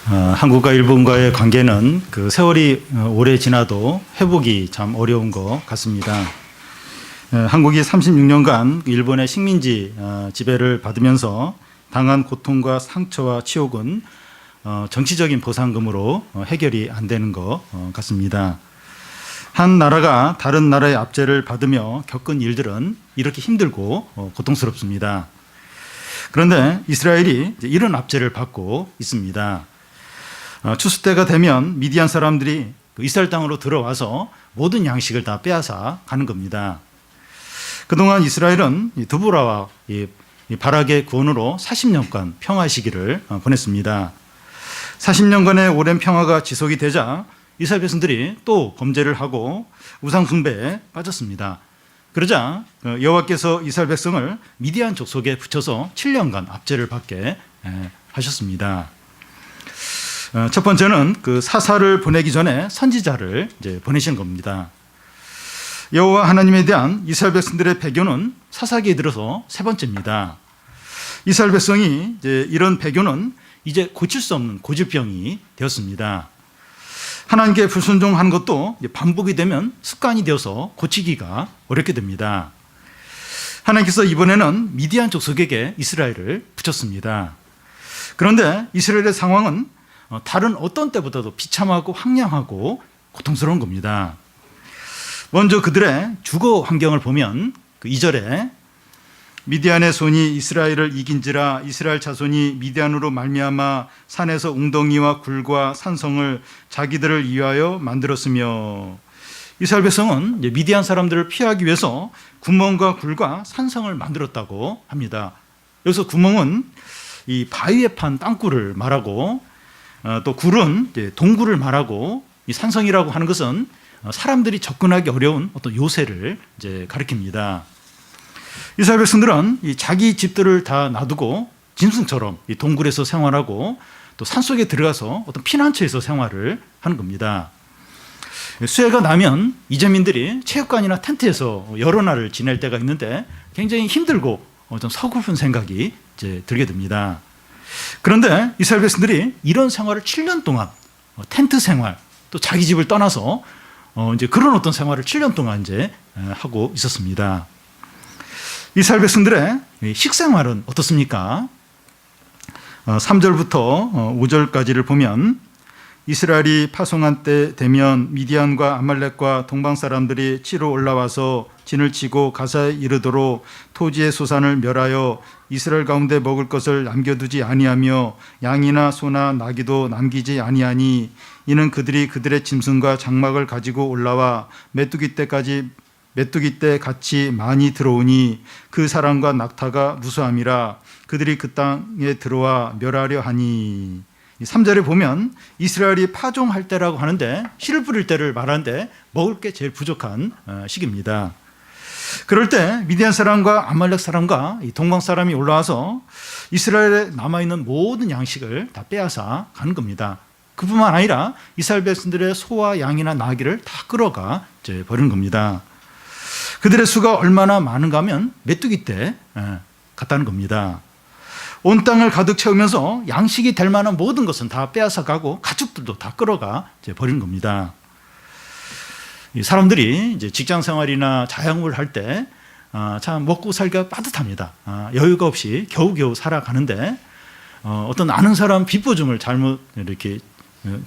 한국과 일본과의 관계는 그 세월이 오래 지나도 회복이 참 어려운 것 같습니다. 한국이 36년간 일본의 식민지 지배를 받으면서 당한 고통과 상처와 치욕은 정치적인 보상금으로 해결이 안 되는 것 같습니다. 한 나라가 다른 나라의 압제를 받으며 겪은 일들은 이렇게 힘들고 고통스럽습니다. 그런데 이스라엘이 이런 압제를 받고 있습니다. 추수 때가 되면 미디안 사람들이 이스라엘 땅으로 들어와서 모든 양식을 다 빼앗아 가는 겁니다. 그동안 이스라엘은 드보라와 바락의 구원으로 40년간 평화 시기를 보냈습니다. 40년간의 오랜 평화가 지속이 되자 이스라엘 백성들이 또 범죄를 하고 우상 숭배에 빠졌습니다. 그러자 여호와께서 이스라엘 백성을 미디안 족속에 붙여서 7년간 압제를 받게 하셨습니다. 첫 번째는 그 사사를 보내기 전에 선지자를 이제 보내신 겁니다. 여호와 하나님에 대한 이스라엘 백성들의 배교는 사사기에 들어서 세 번째입니다. 이스라엘 백성이 이제 이런 배교는 이제 고칠 수 없는 고질병이 되었습니다. 하나님께 불순종한 것도 반복이 되면 습관이 되어서 고치기가 어렵게 됩니다. 하나님께서 이번에는 미디안 족속에게 이스라엘을 붙였습니다. 그런데 이스라엘의 상황은 다른 어떤 때보다도 비참하고 황량하고 고통스러운 겁니다. 먼저 그들의 주거 환경을 보면 그 2절에 미디안의 손이 이스라엘을 이긴지라 이스라엘 자손이 미디안으로 말미암아 산에서 웅덩이와 굴과 산성을 자기들을 위하여 만들었으며, 이스라엘 백성은 미디안 사람들을 피하기 위해서 구멍과 굴과 산성을 만들었다고 합니다. 여기서 구멍은 이 바위에 판 땅굴을 말하고 또 굴은 동굴을 말하고, 이 산성이라고 하는 것은 사람들이 접근하기 어려운 어떤 요새를 이제 가리킵니다. 이스라엘 백성들은 자기 집들을 다 놔두고 짐승처럼 이 동굴에서 생활하고 또 산속에 들어가서 어떤 피난처에서 생활을 하는 겁니다. 수해가 나면 이재민들이 체육관이나 텐트에서 여러 날을 지낼 때가 있는데 굉장히 힘들고 좀 서글픈 생각이 이제 들게 됩니다. 그런데 이스라엘 백성들이 이런 생활을 7년 동안 텐트 생활, 또 자기 집을 떠나서 이제 그런 어떤 생활을 7년 동안 이제 하고 있었습니다. 이스라엘 백성들의 식생활은 어떻습니까? 3절부터 5절까지를 보면 이스라엘이 파송한 때 되면 미디안과 아말렉과 동방 사람들이 치러 올라와서 진을 치고 가사에 이르도록 토지의 소산을 멸하여 이스라엘 가운데 먹을 것을 남겨두지 아니하며 양이나 소나 나귀도 남기지 아니하니, 이는 그들이 그들의 짐승과 장막을 가지고 올라와 메뚜기 때 같이 많이 들어오니 그 사람과 낙타가 무수함이라 그들이 그 땅에 들어와 멸하려 하니. 3절에 보면 이스라엘이 파종할 때라고 하는데 씨를 뿌릴 때를 말하는데 먹을 게 제일 부족한 시기입니다. 그럴 때 미디안 사람과 아말렉 사람과 이 동방 사람이 올라와서 이스라엘에 남아있는 모든 양식을 다 빼앗아 가는 겁니다. 그뿐만 아니라 이스라엘 백성들의 소와 양이나 나귀를 다 끌어가 이제 버리는 겁니다. 그들의 수가 얼마나 많은가 하면 메뚜기 때 갔다는 겁니다. 온 땅을 가득 채우면서 양식이 될 만한 모든 것은 다 빼앗아 가고 가축들도 다 끌어가 이제 버리는 겁니다. 이 사람들이 이제 직장 생활이나 자영업을 할 때 참 먹고 살기가 빠듯합니다. 여유가 없이 겨우겨우 살아가는데 어떤 아는 사람 빚보증을 잘못 이렇게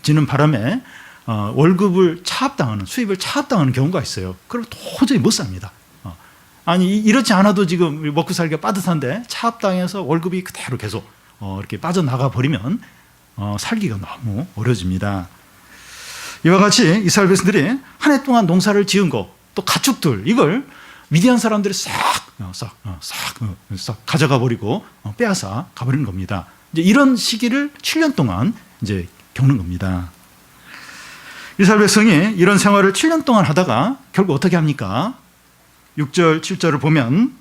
지는 바람에 월급을 차압당하는, 수입을 차압당하는 경우가 있어요. 그럼 도저히 못 삽니다. 아니 이렇지 않아도 지금 먹고 살기가 빠듯한데 차압당해서 월급이 그대로 계속 이렇게 빠져나가 버리면 살기가 너무 어려워집니다. 이와 같이 이스라엘 백성들이 한 해 동안 농사를 지은 거, 또 가축들, 이걸 미디안 사람들이 싹 가져가 버리고 빼앗아 가버리는 겁니다. 이제 이런 시기를 7년 동안 이제 겪는 겁니다. 이스라엘 백성이 이런 생활을 7년 동안 하다가 결국 어떻게 합니까? 6절, 7절을 보면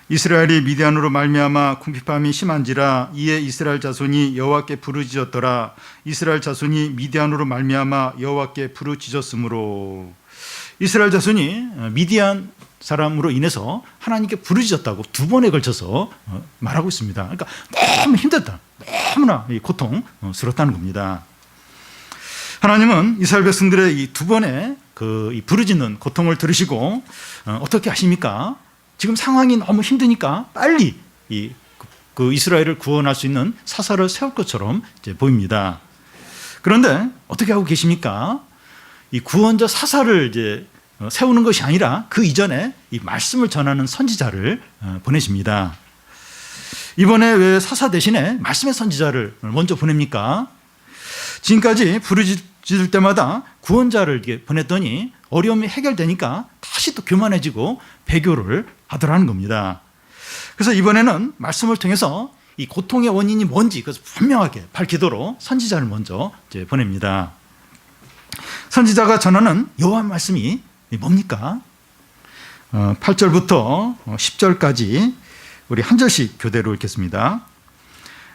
이스라엘이 미디안으로 말미암아 궁핍함이 심한지라 이에 이스라엘 자손이 여호와께 부르짖었더라. 이스라엘 자손이 미디안으로 말미암아 여호와께 부르짖었으므로. 이스라엘 자손이 미디안 사람으로 인해서 하나님께 부르짖었다고 2번에 걸쳐서 말하고 있습니다. 그러니까 너무 힘들다, 너무나 고통스럽다는 겁니다. 하나님은 이스라엘 백성들의 이 2번의 이 부르짖는 고통을 들으시고 어떻게 하십니까? 지금 상황이 너무 힘드니까 빨리 그 이스라엘을 구원할 수 있는 사사를 세울 것처럼 이제 보입니다. 그런데 어떻게 하고 계십니까? 이 구원자 사사를 이제 세우는 것이 아니라 그 이전에 이 말씀을 전하는 선지자를 보내십니다. 이번에 왜 사사 대신에 말씀의 선지자를 먼저 보냅니까? 지금까지 부르짖을 때마다 구원자를 이렇게 보냈더니 어려움이 해결되니까 다시 또 교만해지고 배교를 하더라는 겁니다. 그래서 이번에는 말씀을 통해서 이 고통의 원인이 뭔지 그래서 분명하게 밝히도록 선지자를 먼저 이제 보냅니다. 선지자가 전하는 여호와 말씀이 뭡니까? 8절부터 10절까지 우리 한 절씩 교대로 읽겠습니다.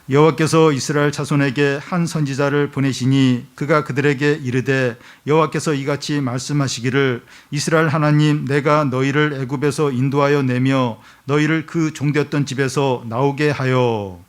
여호와께서 이스라엘 자손에게 한 선지자를 보내시니 그가 그들에게 이르되 여호와께서 이같이 말씀하시기를 이스라엘 하나님 내가 너희를 애굽에서 인도하여 내며 너희를 그 종되었던 집에서 나오게 하여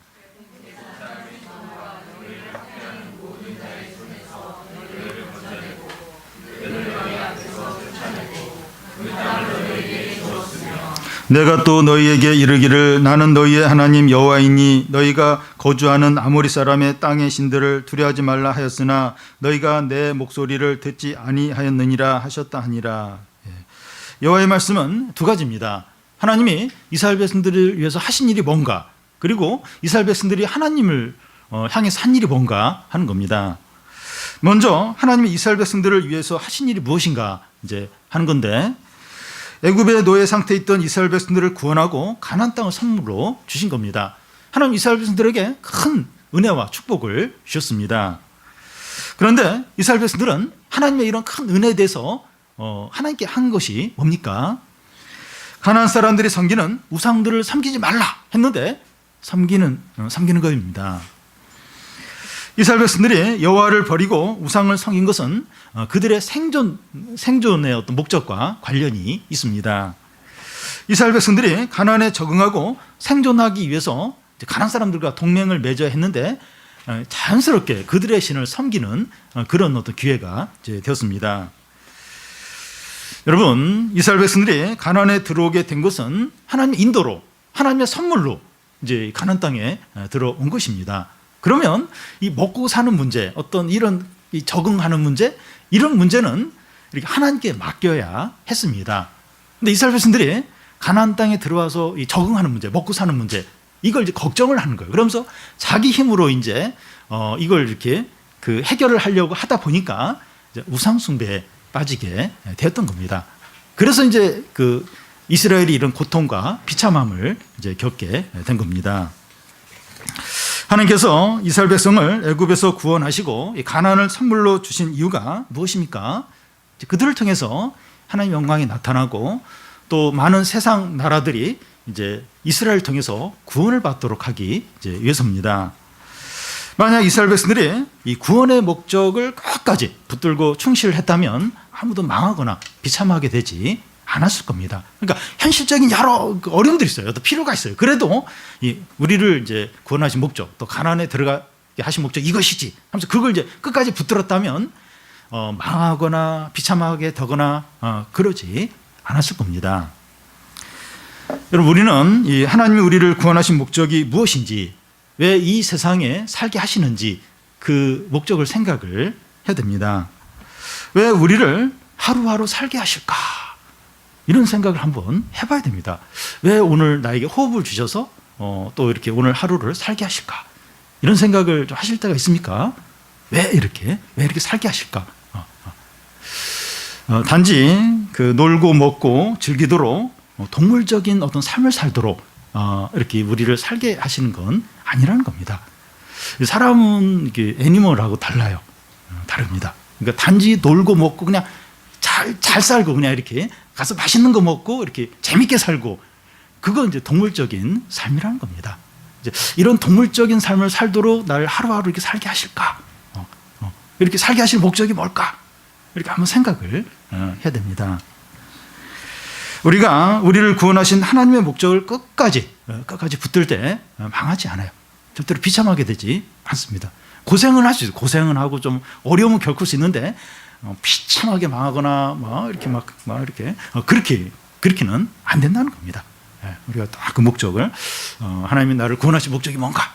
내가 또 너희에게 이르기를 나는 너희의 하나님 여호와이니 너희가 거주하는 아모리 사람의 땅의 신들을 두려워하지 말라 하였으나 너희가 내 목소리를 듣지 아니하였느니라 하셨다 하니라. 여호와의 말씀은 2가지입니다. 하나님이 이스라엘 백성들을 위해서 하신 일이 뭔가, 그리고 이스라엘 백성들이 하나님을 향해서 한 일이 뭔가 하는 겁니다. 먼저 하나님이 이스라엘 백성들을 위해서 하신 일이 무엇인가 이제 하는 건데, 애굽의 노예 상태에 있던 이스라엘 백성들을 구원하고 가나안 땅을 선물로 주신 겁니다. 하나님 이스라엘 백성들에게 큰 은혜와 축복을 주셨습니다. 그런데 이스라엘 백성들은 하나님의 이런 큰 은혜에 대해서 하나님께 한 것이 뭡니까? 가나안 사람들이 섬기는 우상들을 섬기지 말라 했는데 섬기는 것입니다. 이스라엘 백성들이 여호와를 버리고 우상을 섬긴 것은 그들의 생존의 어떤 목적과 관련이 있습니다. 이스라엘 백성들이 가나안에 적응하고 생존하기 위해서 가나안 사람들과 동맹을 맺어야 했는데 자연스럽게 그들의 신을 섬기는 그런 어떤 기회가 이제 되었습니다. 여러분, 이스라엘 백성들이 가나안에 들어오게 된 것은 하나님의 인도로, 하나님의 선물로 이제 가나안 땅에 들어온 것입니다. 그러면 이 먹고 사는 문제, 어떤 이런 이 적응하는 문제, 이런 문제는 이렇게 하나님께 맡겨야 했습니다. 근데 이스라엘 백성들이 가나안 땅에 들어와서 이 적응하는 문제, 먹고 사는 문제, 이걸 이제 걱정을 하는 거예요. 그러면서 자기 힘으로 이제 이걸 이렇게 그 해결을 하려고 하다 보니까 이제 우상 숭배에 빠지게 되었던 겁니다. 그래서 이제 그 이스라엘이 이런 고통과 비참함을 이제 겪게 된 겁니다. 하나님께서 이스라엘 백성을 애굽에서 구원하시고 가나안을 선물로 주신 이유가 무엇입니까? 그들을 통해서 하나님의 영광이 나타나고 또 많은 세상 나라들이 이제 이스라엘을 통해서 구원을 받도록 하기 위해서입니다. 만약 이스라엘 백성들이 이 구원의 목적을 끝까지 붙들고 충실했다면 아무도 망하거나 비참하게 되지 않았을 겁니다. 그러니까 현실적인 여러 어려움들이 있어요. 또 필요가 있어요. 그래도 우리를 이제 구원하신 목적, 또 가나안에 들어가게 하신 목적 이것이지 하면서 그걸 이제 끝까지 붙들었다면 망하거나 비참하게 되거나 그러지 않았을 겁니다. 여러분, 우리는 이 하나님이 우리를 구원하신 목적이 무엇인지, 왜 이 세상에 살게 하시는지 그 목적을 생각을 해야 됩니다. 왜 우리를 하루하루 살게 하실까? 이런 생각을 한번 해봐야 됩니다. 왜 오늘 나에게 호흡을 주셔서 또 이렇게 오늘 하루를 살게 하실까? 이런 생각을 좀 하실 때가 있습니까? 왜 이렇게 살게 하실까? 단지 그 놀고 먹고 즐기도록 동물적인 어떤 삶을 살도록 이렇게 우리를 살게 하시는 건 아니라는 겁니다. 사람은 이게 애니멀하고 달라요. 다릅니다. 그러니까 단지 놀고 먹고 그냥 잘 살고 그냥 이렇게 가서 맛있는 거 먹고 이렇게 재밌게 살고, 그건 이제 동물적인 삶이라는 겁니다. 이제 이런 동물적인 삶을 살도록 날 하루하루 이렇게 살게 하실까? 이렇게 살게 하실 목적이 뭘까? 이렇게 한번 생각을 해야 됩니다. 우리가 우리를 구원하신 하나님의 목적을 끝까지 붙들 때 망하지 않아요. 절대로 비참하게 되지 않습니다. 고생은 할 수 있어요. 고생은 하고 좀 어려움은 겪을 수 있는데 비참하게 망하거나 그렇게는 안 된다는 겁니다. 우리가 딱 그 목적을 하나님이 나를 구원하신 목적이 뭔가,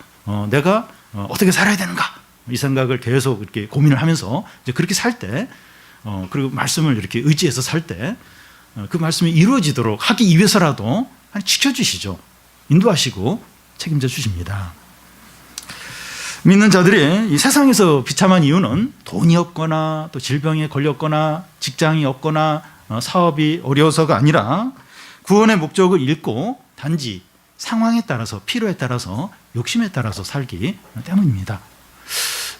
내가 어떻게 살아야 되는가, 이 생각을 계속 이렇게 고민을 하면서 이제 그렇게 살 때, 그리고 말씀을 이렇게 의지해서 살 때 그 말씀이 이루어지도록 하기 위해서라도 지켜주시죠. 인도하시고 책임져 주십니다. 믿는 자들이 이 세상에서 비참한 이유는 돈이 없거나 또 질병에 걸렸거나 직장이 없거나 사업이 어려워서가 아니라 구원의 목적을 잃고 단지 상황에 따라서, 필요에 따라서, 욕심에 따라서 살기 때문입니다.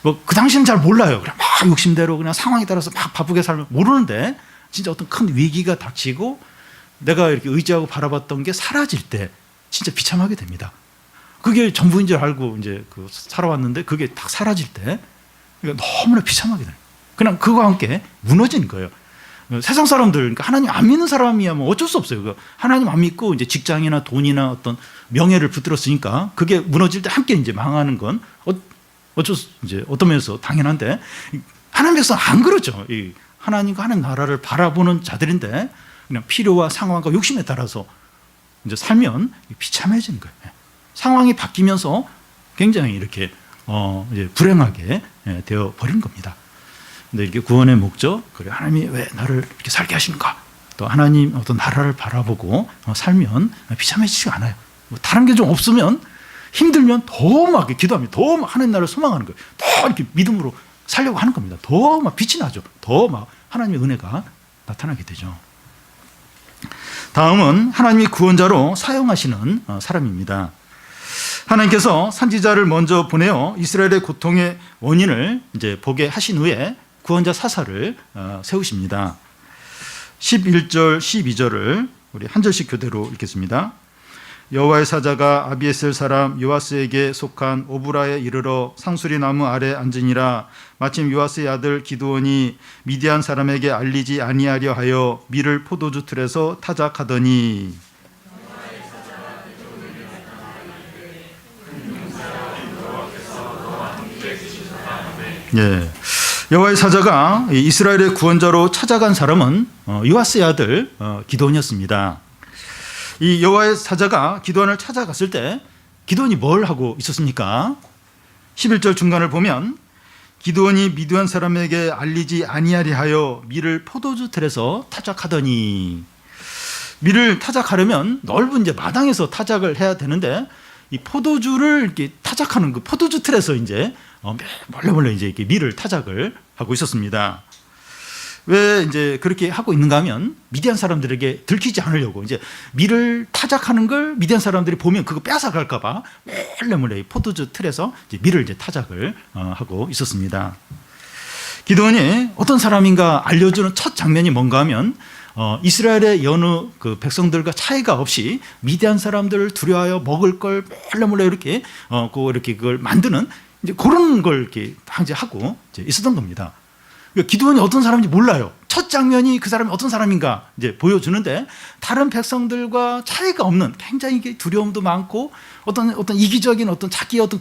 그 당시는 잘 몰라요. 그냥 막 욕심대로 그냥 상황에 따라서 막 바쁘게 살면 모르는데, 진짜 어떤 큰 위기가 닥치고 내가 이렇게 의지하고 바라봤던 게 사라질 때 진짜 비참하게 됩니다. 그게 전부인 줄 알고 이제 살아왔는데 그게 딱 사라질 때 너무나 비참하게 돼요. 그냥 그거와 함께 무너지는 거예요. 세상 사람들, 그러니까 하나님 안 믿는 사람이야 뭐 어쩔 수 없어요. 하나님 안 믿고 이제 직장이나 돈이나 어떤 명예를 붙들었으니까 그게 무너질 때 함께 이제 망하는 건 이제 어떤 면에서 당연한데, 하나님 백성 안 그러죠. 하나님과 하나님 나라를 바라보는 자들인데 그냥 필요와 상황과 욕심에 따라서 이제 살면 비참해지는 거예요. 상황이 바뀌면서 굉장히 이렇게 이제 불행하게 되어 버린 겁니다. 근데 이렇게 구원의 목적, 그래 하나님이 왜 나를 이렇게 살게 하시는가, 또 하나님 어떤 나라를 바라보고 살면 비참해지지가 않아요. 다른 게 좀 없으면, 힘들면 더 막 기도합니다. 더 막 하나님 나라를 소망하는 거예요. 더 이렇게 믿음으로 살려고 하는 겁니다. 더 막 빛이 나죠. 더 막 하나님의 은혜가 나타나게 되죠. 다음은 하나님이 구원자로 사용하시는 사람입니다. 하나님께서 선지자를 먼저 보내어 이스라엘의 고통의 원인을 이제 보게 하신 후에 구원자 사사를 세우십니다. 11절, 12절을 우리 한 절씩 교대로 읽겠습니다. 여호와의 사자가 아비에셀 사람 요아스에게 속한 오브라에 이르러 상수리 나무 아래 앉으니라. 마침 요아스의 아들 기드온이 미디안 사람에게 알리지 아니하려 하여 밀을 포도주 틀에서 타작하더니. 예, 여호와의 사자가 이스라엘의 구원자로 찾아간 사람은 요아스의 아들 기드온이었습니다. 이 여호와의 사자가 기드온을 찾아갔을 때 기드온이 뭘 하고 있었습니까? 11절 중간을 보면 기드온이 미디안 사람에게 알리지 아니하리 하여 밀을 포도주 틀에서 타작하더니. 밀을 타작하려면 넓은 이제 마당에서 타작을 해야 되는데, 이 포도주를 이렇게 타작하는 그 포도주 틀에서 이제 몰래 이제 이렇게 밀을 타작을 하고 있었습니다. 왜 이제 그렇게 하고 있는가 하면 미디안 사람들에게 들키지 않으려고, 이제 밀을 타작하는 걸 미디안 사람들이 보면 그거 뺏어갈까봐 몰래 포도주 틀에서 이제 밀을 이제 타작을 하고 있었습니다. 기드온이 어떤 사람인가 알려주는 첫 장면이 뭔가 하면 이스라엘의 여느 그 백성들과 차이가 없이 미디안 사람들을 두려워하여 먹을 걸 몰래 이렇게 그걸 만드는 이제 그런 걸 이렇게 하고 이제 있었던 겁니다. 기드온이 어떤 사람인지 몰라요. 첫 장면이 그 사람이 어떤 사람인가 이제 보여주는데, 다른 백성들과 차이가 없는 굉장히 두려움도 많고 어떤 이기적인 어떤 자기의 어떤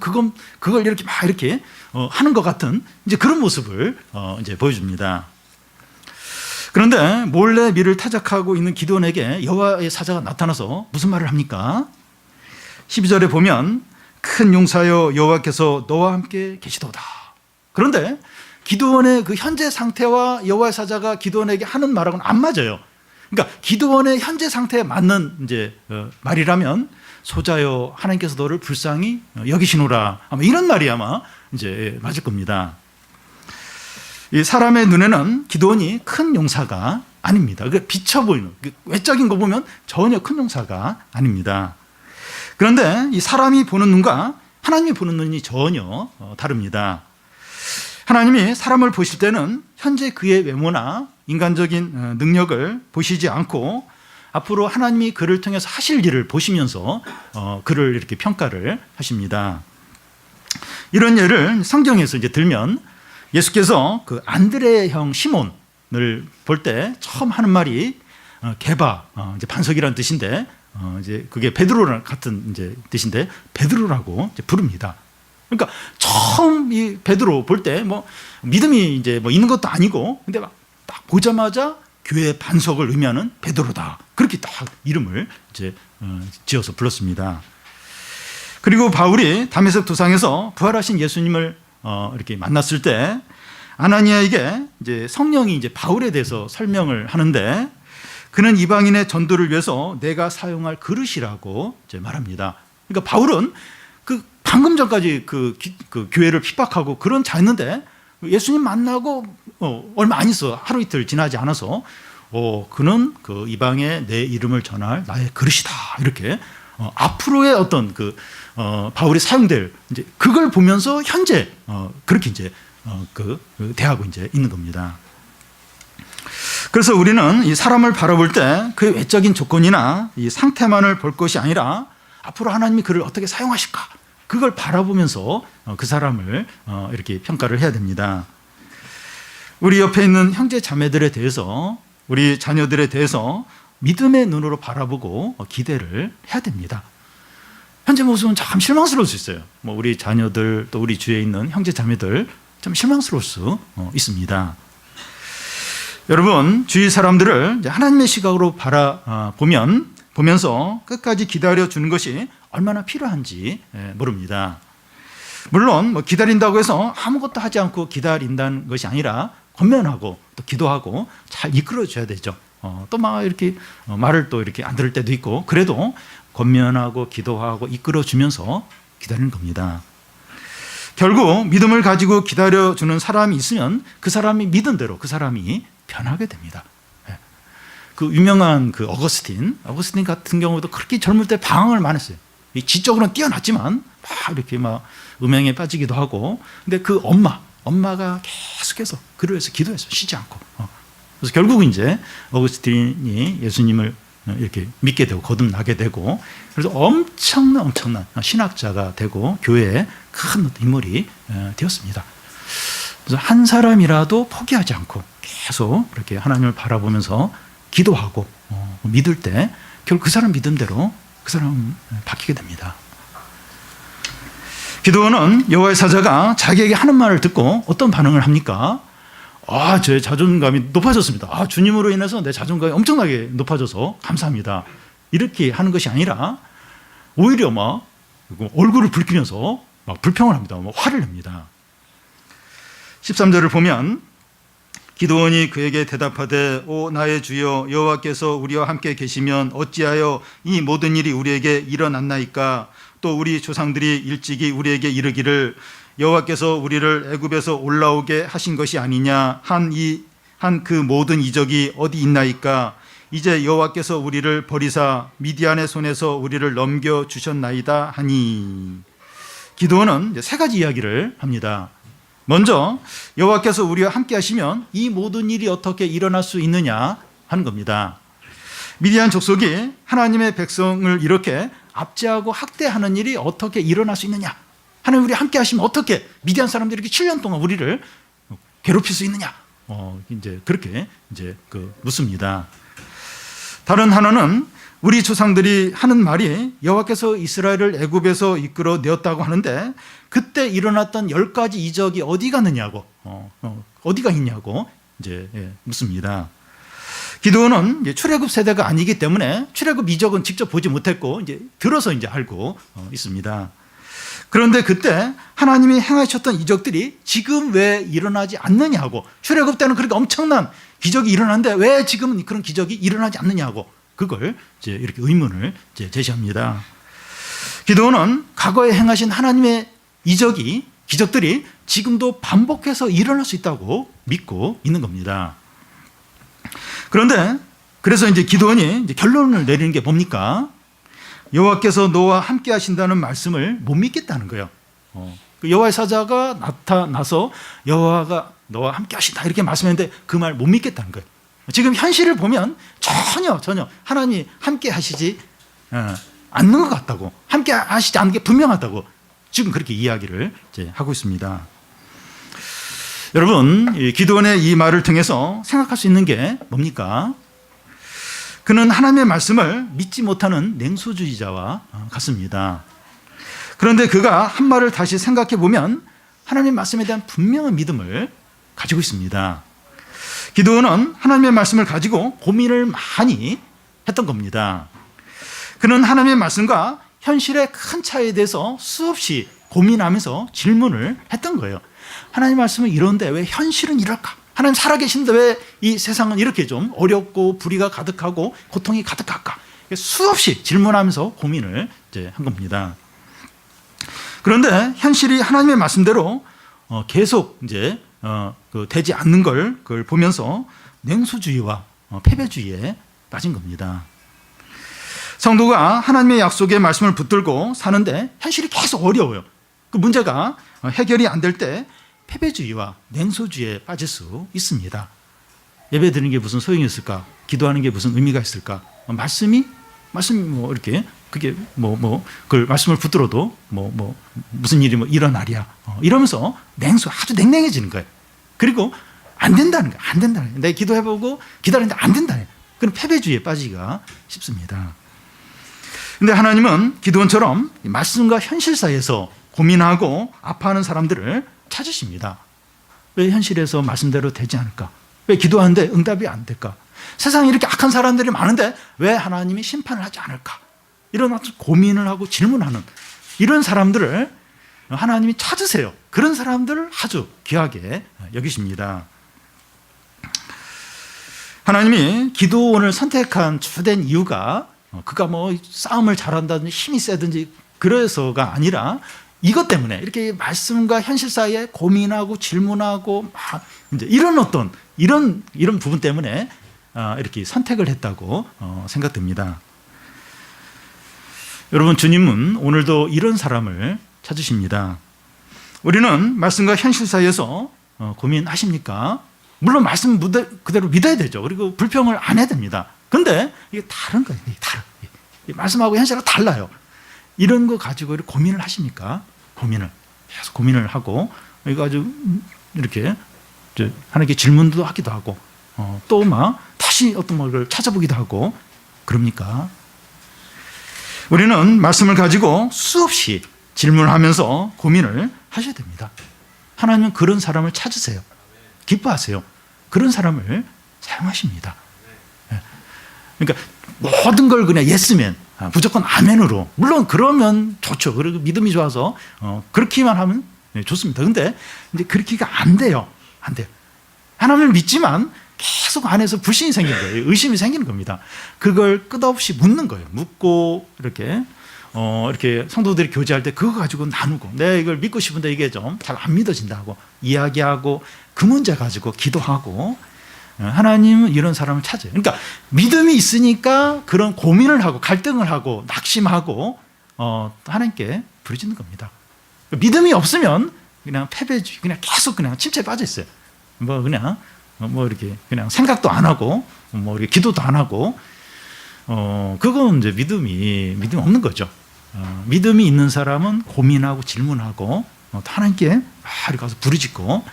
그걸 이렇게 막 이렇게 하는 것 같은 이제 그런 모습을 이제 보여줍니다. 그런데 몰래 밀을 타작하고 있는 기드온에게 여호와의 사자가 나타나서 무슨 말을 합니까? 12절에 보면 큰 용사여 여호와께서 너와 함께 계시도다. 그런데 기드온의 그 현재 상태와 여호와의 사자가 기드온에게 하는 말하고는 안 맞아요. 그러니까 기드온의 현재 상태에 맞는 이제 말이라면 소자여 하나님께서 너를 불쌍히 여기시노라, 아마 이런 말이 아마 이제 맞을 겁니다. 이 사람의 눈에는 기드온이 큰 용사가 아닙니다. 그 비쳐 보이는 외적인 거 보면 전혀 큰 용사가 아닙니다. 그런데 이 사람이 보는 눈과 하나님이 보는 눈이 전혀 다릅니다. 하나님이 사람을 보실 때는 현재 그의 외모나 인간적인 능력을 보시지 않고 앞으로 하나님이 그를 통해서 하실 일을 보시면서 그를 이렇게 평가를 하십니다. 이런 예를 성경에서 이제 들면 예수께서 그 안드레의 형 시몬을 볼 때 처음 하는 말이 게바, 이제 반석이라는 뜻인데, 이제 그게 베드로랑 같은 이제 뜻인데, 베드로라고 이제 부릅니다. 그러니까 처음 이 베드로 볼 때 뭐 믿음이 이제 뭐 있는 것도 아니고, 근데 딱 보자마자 교회의 반석을 의미하는 베드로다. 그렇게 딱 이름을 이제 지어서 불렀습니다. 그리고 바울이 다메섹 도상에서 부활하신 예수님을 이렇게 만났을 때 아나니아에게 이제 성령이 이제 바울에 대해서 설명을 하는데, 그는 이방인의 전도를 위해서 내가 사용할 그릇이라고 이제 말합니다. 그러니까 바울은 그 방금 전까지 그 교회를 핍박하고 그런 자였는데, 예수님 만나고 얼마 안 있어, 하루 이틀 지나지 않아서 그는 그 이방에 내 이름을 전할 나의 그릇이다. 이렇게 앞으로의 어떤 바울이 사용될 이제 그걸 보면서 현재 그렇게 이제 대하고 이제 있는 겁니다. 그래서 우리는 이 사람을 바라볼 때 그의 외적인 조건이나 이 상태만을 볼 것이 아니라 앞으로 하나님이 그를 어떻게 사용하실까, 그걸 바라보면서 그 사람을 이렇게 평가를 해야 됩니다. 우리 옆에 있는 형제 자매들에 대해서, 우리 자녀들에 대해서 믿음의 눈으로 바라보고 기대를 해야 됩니다. 현재 모습은 참 실망스러울 수 있어요. 뭐 우리 자녀들, 또 우리 주위에 있는 형제 자매들 좀 실망스러울 수 있습니다. 여러분, 주위 사람들을 하나님의 시각으로 보면서 끝까지 기다려주는 것이 얼마나 필요한지 모릅니다. 물론 뭐 기다린다고 해서 아무것도 하지 않고 기다린다는 것이 아니라 권면하고 또 기도하고 잘 이끌어줘야 되죠. 또 막 이렇게 말을 또 이렇게 안 들을 때도 있고, 그래도 권면하고 기도하고 이끌어주면서 기다리는 겁니다. 결국 믿음을 가지고 기다려주는 사람이 있으면 그 사람이 믿은 대로 그 사람이 변하게 됩니다. 그 유명한 그 어거스틴 같은 경우도 그렇게 젊을 때 방황을 많이 했어요. 지적으로는 뛰어났지만 막 이렇게 막 음행에 빠지기도 하고, 근데 그 엄마가 계속해서 그를 위해서 기도했어요. 쉬지 않고. 그래서 결국 이제 어거스틴이 예수님을 이렇게 믿게 되고 거듭나게 되고, 그래서 엄청난 신학자가 되고 교회에 큰 인물이 되었습니다. 그래서 한 사람이라도 포기하지 않고 계속 그렇게 하나님을 바라보면서 기도하고 믿을 때 결국 그 사람 믿음대로 그 사람은 바뀌게 됩니다. 기드온은 여호와의 사자가 자기에게 하는 말을 듣고 어떤 반응을 합니까? 제 자존감이 높아졌습니다. 주님으로 인해서 내 자존감이 엄청나게 높아져서 감사합니다. 이렇게 하는 것이 아니라 오히려 막 얼굴을 붉히면서 막 불평을 합니다. 막 화를 냅니다. 13절을 보면 기드온이 그에게 대답하되 오 나의 주여 여호와께서 우리와 함께 계시면 어찌하여 이 모든 일이 우리에게 일어났나이까? 또 우리 조상들이 일찍이 우리에게 이르기를 여호와께서 우리를 애굽에서 올라오게 하신 것이 아니냐 한 그 모든 이적이 어디 있나이까? 이제 여호와께서 우리를 버리사 미디안의 손에서 우리를 넘겨 주셨나이다 하니. 기드온은 세 가지 이야기를 합니다. 먼저 여호와께서 우리와 함께 하시면 이 모든 일이 어떻게 일어날 수 있느냐 하는 겁니다. 미디안 족속이 하나님의 백성을 이렇게 압제하고 학대하는 일이 어떻게 일어날 수 있느냐, 하나님 우리 함께 하시면 어떻게 미디안 사람들이 이렇게 7년 동안 우리를 괴롭힐 수 있느냐, 이제 그렇게 이제 묻습니다. 다른 하나는 우리 조상들이 하는 말이 여호와께서 이스라엘을 애굽에서 이끌어 내었다고 하는데 그때 일어났던 10가지 이적이 어디 갔느냐고, 어디가 있냐고 이제 묻습니다. 기드온은 출애굽 세대가 아니기 때문에 출애굽 이적은 직접 보지 못했고 이제 들어서 이제 알고 있습니다. 그런데 그때 하나님이 행하셨던 이적들이 지금 왜 일어나지 않느냐고, 출애굽 때는 그렇게 엄청난 기적이 일어났는데 왜 지금은 그런 기적이 일어나지 않느냐고, 그걸 이제 이렇게 의문을 이제 제시합니다. 기드온은 과거에 행하신 하나님의 기적들이 지금도 반복해서 일어날 수 있다고 믿고 있는 겁니다. 그런데 그래서 이제 기드온이 이제 결론을 내리는 게 뭡니까? 여호와께서 너와 함께 하신다는 말씀을 못 믿겠다는 거예요. 여호와의 사자가 나타나서 여호와가 너와 함께 하신다 이렇게 말씀했는데 그 말 못 믿겠다는 거예요. 지금 현실을 보면 전혀 하나님이 함께 하시지 않는 것 같다고, 함께 하시지 않는 게 분명하다고 지금 그렇게 이야기를 이제 하고 있습니다. 여러분, 기드온의 이 말을 통해서 생각할 수 있는 게 뭡니까? 그는 하나님의 말씀을 믿지 못하는 냉소주의자와 같습니다. 그런데 그가 한 말을 다시 생각해 보면 하나님의 말씀에 대한 분명한 믿음을 가지고 있습니다. 기드온은 하나님의 말씀을 가지고 고민을 많이 했던 겁니다. 그는 하나님의 말씀과 현실의 큰 차이에 대해서 수없이 고민하면서 질문을 했던 거예요. 하나님의 말씀은 이런데 왜 현실은 이럴까? 하나님 살아계신데 왜 이 세상은 이렇게 좀 어렵고 불의가 가득하고 고통이 가득할까? 수없이 질문하면서 고민을 이제 한 겁니다. 그런데 현실이 하나님의 말씀대로 계속 이제 되지 않는 그걸 보면서 냉소주의와 패배주의에 빠진 겁니다. 성도가 하나님의 약속의 말씀을 붙들고 사는데 현실이 계속 어려워요. 그 문제가 해결이 안 될 때 패배주의와 냉소주의에 빠질 수 있습니다. 예배 드리는 게 무슨 소용이 있을까? 기도하는 게 무슨 의미가 있을까? 말씀이 뭐 이렇게 그게 그걸 말씀을 붙들어도 무슨 일이 일어나랴 이러면서 아주 냉랭해지는 거예요. 그리고 안 된다는 거예요. 안 된다는 거예요. 내가 기도해보고 기다리는데 안 된다는 거예요. 그럼 패배주의에 빠지기가 쉽습니다. 근데 하나님은 기드온처럼 말씀과 현실 사이에서 고민하고 아파하는 사람들을 찾으십니다. 왜 현실에서 말씀대로 되지 않을까? 왜 기도하는데 응답이 안 될까? 세상에 이렇게 악한 사람들이 많은데 왜 하나님이 심판을 하지 않을까? 이런 고민을 하고 질문하는 이런 사람들을 하나님이 찾으세요. 그런 사람들을 아주 귀하게 여기십니다. 하나님이 기드온을 선택한 주된 이유가 그가 싸움을 잘한다든지 힘이 세든지 그래서가 아니라 이것 때문에 이렇게 말씀과 현실 사이에 고민하고 질문하고 이제 이런 부분 때문에 이렇게 선택을 했다고 생각됩니다. 여러분, 주님은 오늘도 이런 사람을 찾으십니다. 우리는 말씀과 현실 사이에서 고민하십니까? 물론 말씀 그대로 믿어야 되죠. 그리고 불평을 안 해야 됩니다. 그런데 이게 다른 거예요. 말씀하고 현실하고 달라요. 이런 거 가지고 고민을 하십니까? 계속 고민을 하고 이거 아주 이렇게 하나님께 질문도 하기도 하고 또 다시 어떤 걸 찾아보기도 하고 그럽니까? 우리는 말씀을 가지고 수없이 질문하면서 고민을 하셔야 됩니다. 하나님은 그런 사람을 찾으세요. 기뻐하세요. 그런 사람을 사용하십니다. 그러니까 모든 걸 그냥 예스면 무조건 아멘으로 물론 그러면 좋죠. 그리고 믿음이 좋아서 그렇게만 하면 좋습니다. 근데 이제 그렇게가 안 돼요. 하나님을 믿지만 계속 안에서 불신이 생기는 거예요. 의심이 생기는 겁니다. 그걸 끝없이 묻는 거예요. 묻고 이렇게 성도들이 교제할 때 그거 가지고 나누고 내가 이걸 믿고 싶은데 이게 좀 잘 안 믿어진다고 이야기하고 그 문제 가지고 기도하고 하나님은 이런 사람을 찾아요. 그러니까 믿음이 있으니까 그런 고민을 하고 갈등을 하고 낙심하고 하나님께 부르짖는 겁니다. 믿음이 없으면 그냥 패배주의, 그냥 계속 그냥 침체에 빠져 있어요. 이렇게 그냥 생각도 안 하고 이렇게 기도도 안 하고 그건 이제 믿음이 없는 거죠. 믿음이 있는 사람은 고민하고 질문하고 하나님께 이렇게 가서 부르짖고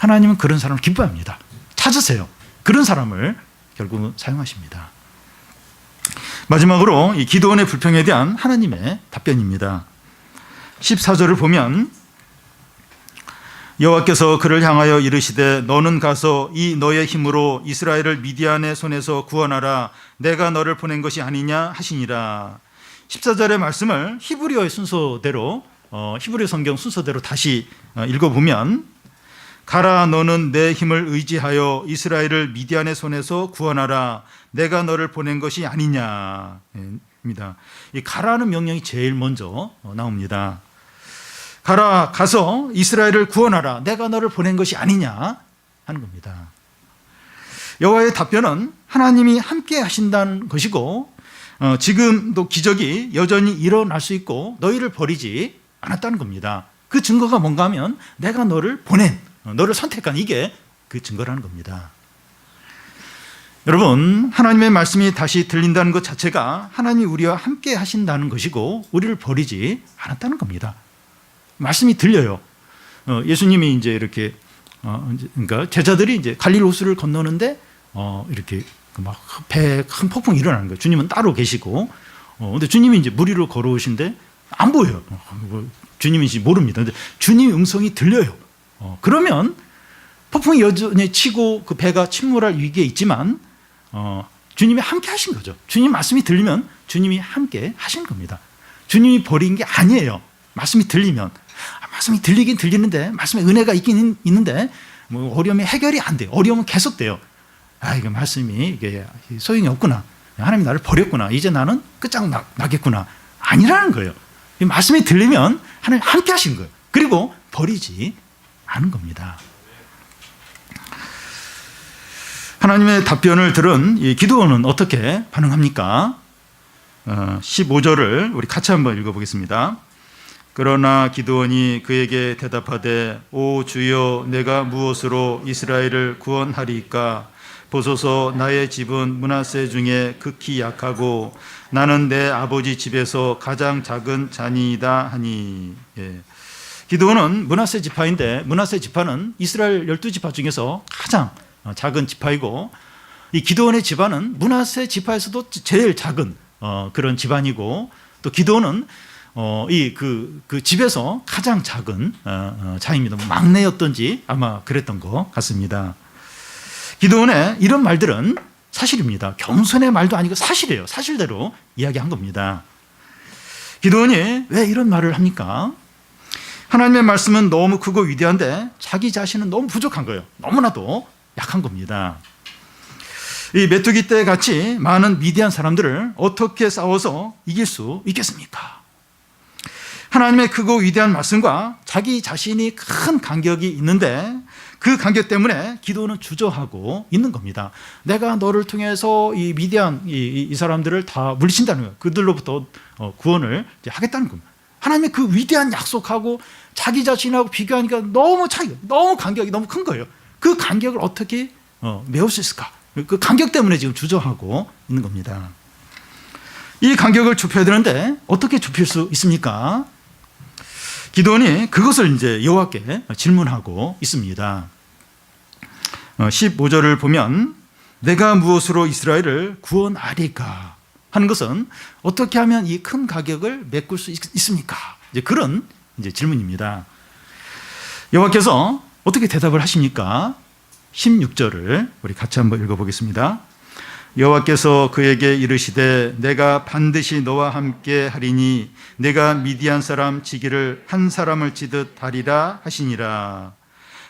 하나님은 그런 사람을 기뻐합니다. 찾으세요. 그런 사람을 결국은 사용하십니다. 마지막으로 이 기드온의 불평에 대한 하나님의 답변입니다. 14절을 보면 여호와께서 그를 향하여 이르시되 너는 가서 이 너의 힘으로 이스라엘을 미디안의 손에서 구원하라. 내가 너를 보낸 것이 아니냐 하시니라. 14절의 말씀을 히브리어의 순서대로 히브리 성경 순서대로 다시 읽어보면 가라 너는 내 힘을 의지하여 이스라엘을 미디안의 손에서 구원하라. 내가 너를 보낸 것이 아니냐 입니다. 이 가라는 명령이 제일 먼저 나옵니다. 가라 가서 이스라엘을 구원하라. 내가 너를 보낸 것이 아니냐 하는 겁니다. 여호와의 답변은 하나님이 함께 하신다는 것이고 지금도 기적이 여전히 일어날 수 있고 너희를 버리지 않았다는 겁니다. 그 증거가 뭔가 하면 내가 너를 보낸 너를 선택한 이게 그 증거라는 겁니다. 여러분, 하나님의 말씀이 다시 들린다는 것 자체가 하나님이 우리와 함께 하신다는 것이고 우리를 버리지 않았다는 겁니다. 말씀이 들려요. 예수님이 이제 이렇게 그러니까 제자들이 이제 갈릴리 호수를 건너는데 이렇게 막 배에 큰 폭풍이 일어나는 거예요. 주님은 따로 계시고, 근데 주님이 이제 물 위로 걸어오신데 안 보여요. 주님인지 모릅니다. 근데 주님 음성이 들려요. 그러면 폭풍이 여전히 치고 그 배가 침몰할 위기에 있지만, 주님이 함께 하신 거죠. 주님 말씀이 들리면 주님이 함께 하신 겁니다. 주님이 버린 게 아니에요. 말씀이 들리면. 말씀이 들리긴 들리는데, 말씀에 은혜가 있긴 있는데, 뭐 어려움이 해결이 안 돼요. 어려움은 계속돼요. 이게 말씀이 이게 소용이 없구나. 하나님이 나를 버렸구나. 이제 나는 끝장나겠구나. 아니라는 거예요. 이 말씀이 들리면 하나님 함께 하신 거예요. 그리고 버리지 않은 겁니다. 하나님의 답변을 들은 이 기드온은 어떻게 반응합니까? 15절을 우리 같이 한번 읽어보겠습니다. 그러나 기드온이 그에게 대답하되 오 주여 내가 무엇으로 이스라엘을 구원하리이까? 보소서 나의 집은 므낫세 중에 극히 약하고 나는 내 아버지 집에서 가장 작은 자니이다 하니. 기드온은 므낫세 지파인데 므낫세 지파는 이스라엘 12지파 중에서 가장 작은 지파이고, 이 기드온의 집안은 므낫세 지파에서도 제일 작은 그런 집안이고, 또 기드온은 그 집에서 가장 작은 자입니다. 막내였던지 아마 그랬던 것 같습니다. 기드온의 이런 말들은 사실입니다. 겸손의 말도 아니고 사실이에요. 사실대로 이야기한 겁니다. 기드온이 왜 이런 말을 합니까? 하나님의 말씀은 너무 크고 위대한데 자기 자신은 너무 부족한 거예요. 너무나도 약한 겁니다. 이 메뚜기 떼 같이 많은 미디안 사람들을 어떻게 싸워서 이길 수 있겠습니까? 하나님의 크고 위대한 말씀과 자기 자신이 큰 간격이 있는데 그 간격 때문에 기도는 주저하고 있는 겁니다. 내가 너를 통해서 이 미디안 이 사람들을 다 물리친다는 거예요. 그들로부터 구원을 하겠다는 겁니다. 하나님의 그 위대한 약속하고 자기 자신하고 비교하니까 너무 차이가, 너무 간격이 너무 큰 거예요. 그 간격을 어떻게 메울 수 있을까? 그 간격 때문에 지금 주저하고 있는 겁니다. 이 간격을 좁혀야 되는데 어떻게 좁힐 수 있습니까? 기드온이 그것을 이제 여호와께 질문하고 있습니다. 15절을 보면 내가 무엇으로 이스라엘을 구원하리까 하는 것은 어떻게 하면 이 큰 가격을 메꿀 수 있습니까? 이제 그런 이제 질문입니다. 여호와께서 어떻게 대답을 하십니까? 16절을 우리 같이 한번 읽어보겠습니다. 여호와께서 그에게 이르시되 내가 반드시 너와 함께 하리니 내가 미디안 사람 치기를 한 사람을 치듯 하리라 하시니라.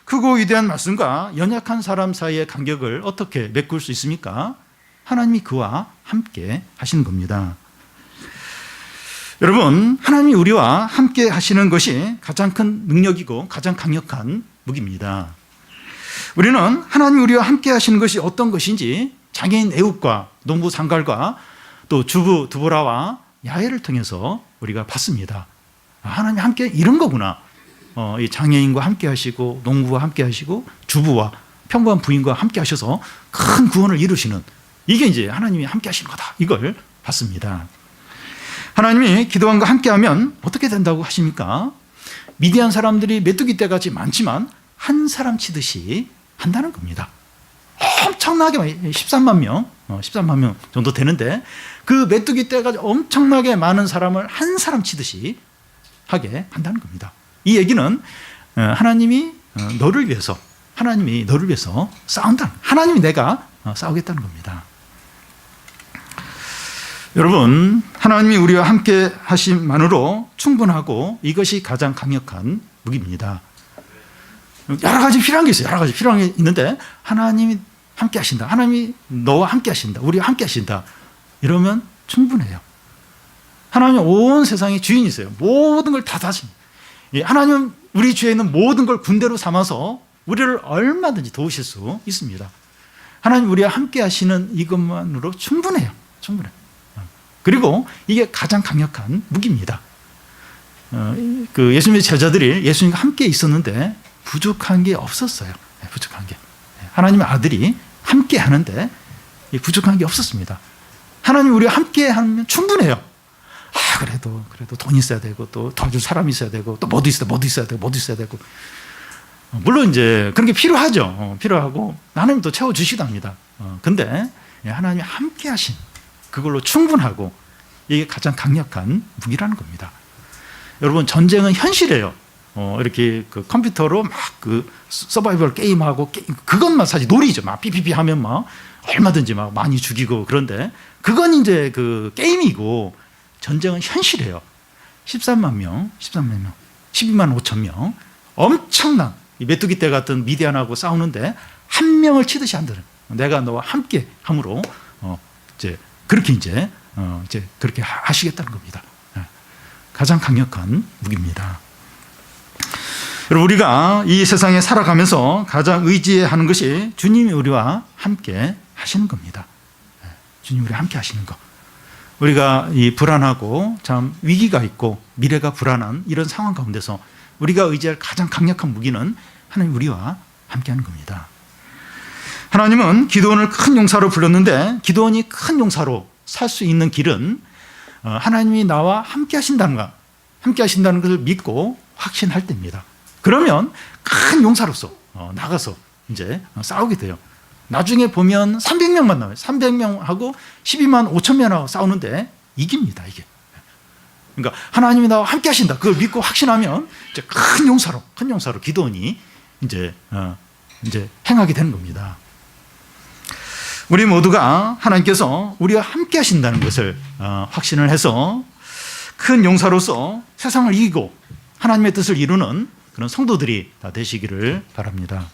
크고 위대한 말씀과 연약한 사람 사이의 간격을 어떻게 메꿀 수 있습니까? 하나님이 그와 함께 하시는 겁니다. 여러분, 하나님이 우리와 함께 하시는 것이 가장 큰 능력이고 가장 강력한 무기입니다. 우리는 하나님이 우리와 함께 하시는 것이 어떤 것인지 장애인 애욱과 농부 상갈과 또 주부 두보라와 야훼를 통해서 우리가 봤습니다. 하나님 함께 이런 거구나. 이 장애인과 함께 하시고 농부와 함께 하시고 주부와 평범한 부인과 함께 하셔서 큰 구원을 이루시는, 이게 이제 하나님이 함께 하시는 거다. 이걸 봤습니다. 하나님이 기도원과 함께 하면 어떻게 된다고 하십니까? 미디안 사람들이 메뚜기 떼같이 많지만 한 사람 치듯이 한다는 겁니다. 엄청나게 13만 명 정도 되는데 그 메뚜기 떼가 엄청나게 많은 사람을 한 사람 치듯이 하게 한다는 겁니다. 이 얘기는 하나님이 너를 위해서 싸운다. 하나님이 내가 싸우겠다는 겁니다. 여러분, 하나님이 우리와 함께 하심만으로 충분하고 이것이 가장 강력한 무기입니다. 여러 가지 필요한 게 있어요. 여러 가지 필요한 게 있는데 하나님이 함께 하신다. 하나님이 너와 함께 하신다. 우리와 함께 하신다. 이러면 충분해요. 하나님은 온 세상의 주인이세요. 모든 걸 다 다십니다. 하나님은 우리 주위에 있는 모든 걸 군대로 삼아서 우리를 얼마든지 도우실 수 있습니다. 하나님 우리와 함께 하시는 이것만으로 충분해요. 충분해요. 그리고 이게 가장 강력한 무기입니다. 그 예수님의 제자들이 예수님과 함께 있었는데 부족한 게 없었어요. 부족한 게. 하나님의 아들이 함께 하는데 부족한 게 없었습니다. 하나님 우리와 함께 하면 충분해요. 그래도 돈 있어야 되고 또 도와줄 사람이 있어야 되고 또 뭐도 있어야 되고 물론 이제 그런 게 필요하죠. 필요하고 하나님 또 채워주시기도 합니다. 근데 하나님이 함께 하신 그걸로 충분하고 이게 가장 강력한 무기라는 겁니다. 여러분, 전쟁은 현실이에요. 이렇게 그 컴퓨터로 막 그 서바이벌 게임하고 그것만 사실 놀이죠. 막 삐삐삐 하면 막 얼마든지 막 많이 죽이고. 그런데 그건 이제 그 게임이고, 전쟁은 현실이에요. 13만 명, 12만 5천 명, 엄청난 메뚜기 떼 같은 미디안하고 싸우는데 한 명을 치듯이 한다는, 내가 너와 함께 함으로 이제 그렇게 이제 그렇게 하시겠다는 겁니다. 가장 강력한 무기입니다. 여러분, 우리가 이 세상에 살아가면서 가장 의지하는 것이 주님이 우리와 함께 하시는 겁니다. 주님이 우리와 함께 하시는 것. 우리가 이 불안하고 참 위기가 있고 미래가 불안한 이런 상황 가운데서 우리가 의지할 가장 강력한 무기는 하나님 우리와 함께 하는 겁니다. 하나님은 기드온을 큰 용사로 불렀는데, 기드온이 큰 용사로 살 수 있는 길은 하나님이 나와 함께 하신다는 것을 믿고 확신할 때입니다. 그러면 큰 용사로서 나가서 이제 싸우게 돼요. 나중에 보면 300명만 나와요. 300명하고 12만 5천 명하고 싸우는데 이깁니다, 이게. 그러니까 하나님이 나와 함께 하신다. 그걸 믿고 확신하면 이제 큰 용사로 기드온이 이제 행하게 되는 겁니다. 우리 모두가 하나님께서 우리와 함께 하신다는 것을 확신을 해서 큰 용사로서 세상을 이기고 하나님의 뜻을 이루는 그런 성도들이 다 되시기를 바랍니다.